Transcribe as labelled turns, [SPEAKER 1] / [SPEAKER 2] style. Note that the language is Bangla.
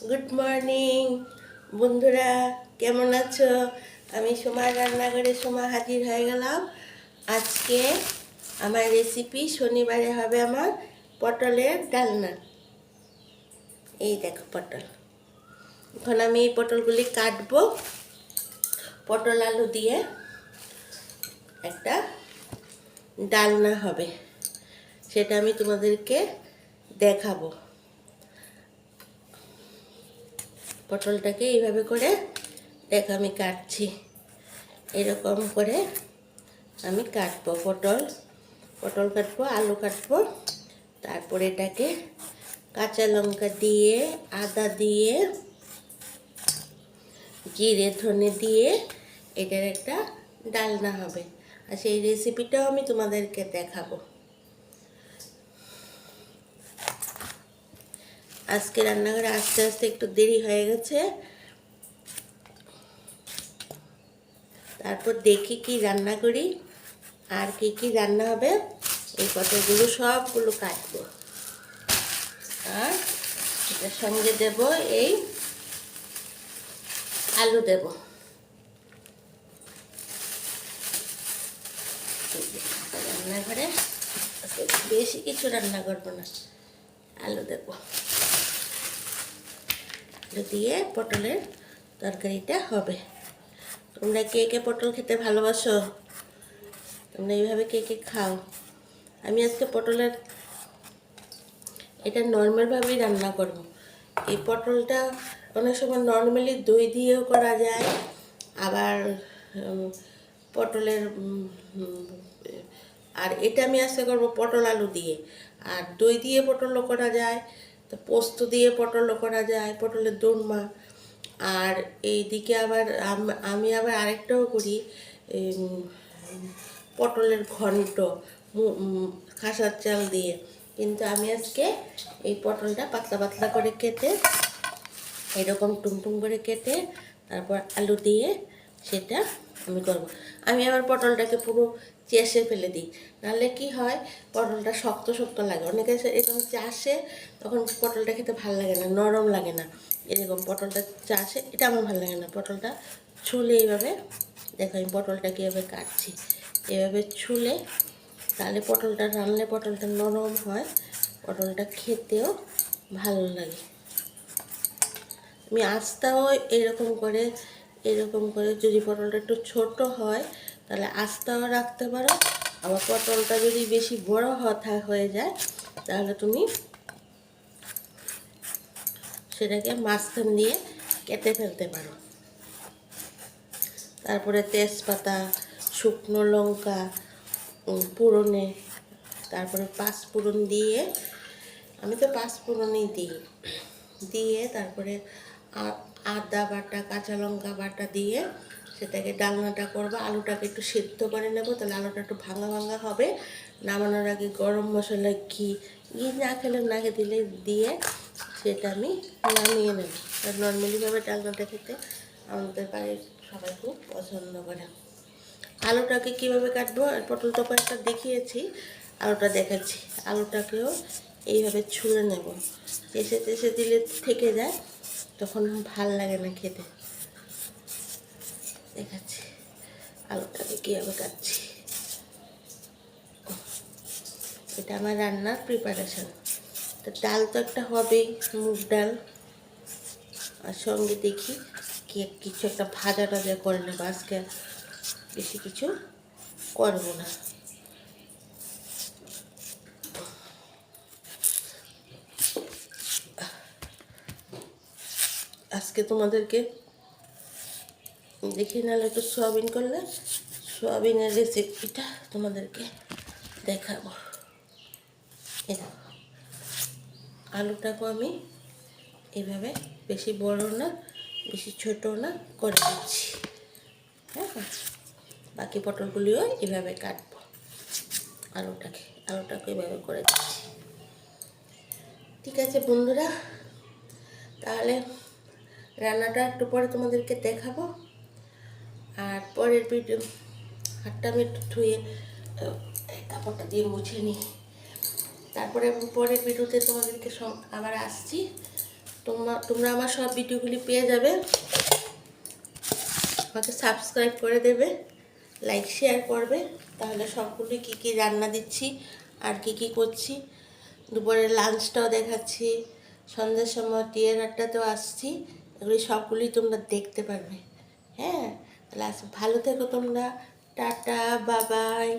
[SPEAKER 1] গুড মর্নিং বন্ধুরা, কেমন আছো? আমি সোমার রান্নাঘরে সোমা হাজির হয়ে গেলাম। আজকে আমার রেসিপি শনিবারে হবে আমার পটলের ডালনা। এই দেখো পটল। এখন আমি এই পটলগুলি কাটবো। পটল আলু দিয়ে একটা ডালনা হবে, সেটা আমি তোমাদেরকে দেখাবো। পটলটাকে এইভাবে করে দেখো আমি কাটছি, এরকম করে আমি কাটবো। পটল কাটবো, আলু কাটবো, তারপরে এটাকে কাঁচা লঙ্কা দিয়ে, আদা দিয়ে, জিরে ধনে দিয়ে এটার একটা ডালনা হবে। আর সেই রেসিপিটাও আমি তোমাদেরকে দেখাবো। আজকে রান্নাঘরে আস্তে আস্তে একটু দেরি হয়ে গেছে, তারপর দেখি কি রান্না করি আর কি রান্না হবে। এই পটলগুলো সবগুলো কাটবো, আর এটার সঙ্গে দেব এই আলু দেব। রান্নাঘরে বেশি কিছু রান্না করবো না, আলু দেব। আলু দিয়ে পটলের তরকারিটা হবে। তোমরা কে কে পটল খেতে ভালোবাসো? তোমরা এইভাবে কে কে খাও? আমি আজকে পটলের এটা নর্মালভাবেই রান্না করব। এই পটলটা অনেক সময় নর্মালি দই দিয়েও করা যায়, আবার পটলের আর এটা আমি আজকে করবো পটল আলু দিয়ে। আর দই দিয়ে পটলও করা যায়, তো পোস্ত দিয়ে পটলও করা যায়, পটলের দোরমা। আর এইদিকে আবার আমি আবার আরেকটাও করি, পটলের ঘন্ট খাসার চাল দিয়ে। কিন্তু আমি আজকে এই পটলটা পাতলা পাতলা করে কেটে, এরকম টুমটুম করে কেটে, তারপর আলু দিয়ে সেটা আমি করব। আমি আবার পটলটাকে পুরো চেষে ফেলে দিই, নাহলে কি হয় পটলটা শক্ত শক্ত লাগে। অনেকে এরকম চাষে, তখন পটলটা খেতে ভালো লাগে না, নরম লাগে না। এরকম পটলটা চাষে, এটা আমার ভালো লাগে না। পটলটা ছুলে এইভাবে দেখো, আমি পটলটা কীভাবে কাটছি, এভাবে ছুলে, তাহলে পটলটা রানলে পটলটা নরম হয়, পটলটা খেতেও ভালো লাগে। আমি আস্তাও এরকম করে যদি পটলটা একটু ছোট হয় তাহলে আস্তাও রাখতে পারো। আবার পটলটা যদি বেশি বড় হয়ে যায় তাহলে তুমি সেটাকে মাঝখান দিয়ে কেটে ফেলতে পারো। তারপরে তেজপাতা, শুকনো লঙ্কা ফোড়নে, তারপরে পাঁচফোড়ন দিয়ে, আমি তো পাঁচফোড়নই দিয়ে তারপরে আদা বাটা, কাঁচা লঙ্কা বাটা দিয়ে সেটাকে ডালনাটা করবো। আলুটাকে একটু সিদ্ধ করে নেব, তাহলে আলুটা একটু ভাঙা ভাঙা হবে। নামানোর আগে গরম মশলা, ঘি না খেলে না দিলে দিয়ে সেটা আমি নামিয়ে নেব। আর নর্মালিভাবে ডালনাটা খেতে আমাদের বাড়ির সবাই খুব পছন্দ করে। আলুটাকে কীভাবে কাটবো, আর পটল তো কয়েকটা দেখিয়েছি, আলুটা দেখাচ্ছি। আলুটাকেও এইভাবে ছুঁড়ে নেব, চেষে দিলে থেকে যায়, তখন ভাল লাগে না খেতে। দেখাচ্ছি আলুটাকে কীভাবে কাটছি। এটা আমার রান্নার প্রিপারেশান। তো ডাল তো একটা হবেই, মুগ ডাল, আর সঙ্গে দেখি কিছু একটা ভাজা টাজা করে নেবো। আজকে বেশি কিছু করবো না। আজকে তোমাদেরকে দেখি, নাহলে একটু সোয়াবিন করলে সোয়াবিনের রেসিপিটা তোমাদেরকে দেখাবো। আলুটাকেও আমি এভাবে বেশি বড় না বেশি ছোট না করে দিচ্ছি। হ্যাঁ, বাকি পটলগুলিও এভাবে কাটবো। আলুটাকে এভাবে করে দিচ্ছি। ঠিক আছে বন্ধুরা, তাহলে রান্নাটা একটু পরে তোমাদেরকে দেখাবো। আর পরের ভিডিও, হাতটা আমি একটু ধুয়ে কাপড়টা দিয়ে মুছে নিই। তারপরে পরের ভিডিওতে তোমাদেরকে আবার আসছি। তোমরা আমার সব ভিডিওগুলি পেয়ে যাবে। আমাকে সাবস্ক্রাইব করে দেবে, লাইক শেয়ার করবে, তাহলে সবগুলি কী কী রান্না দিচ্ছি আর কি করছি, দুপুরের লাঞ্চটাও দেখাচ্ছি, সন্ধ্যের সময় টিয়ের আড্ডাতেও আসছি, এগুলি সবগুলি তোমরা দেখতে পারবে। হ্যাঁ, তাহলে ভালো থেকো তোমরা। টাটা, বাবাই।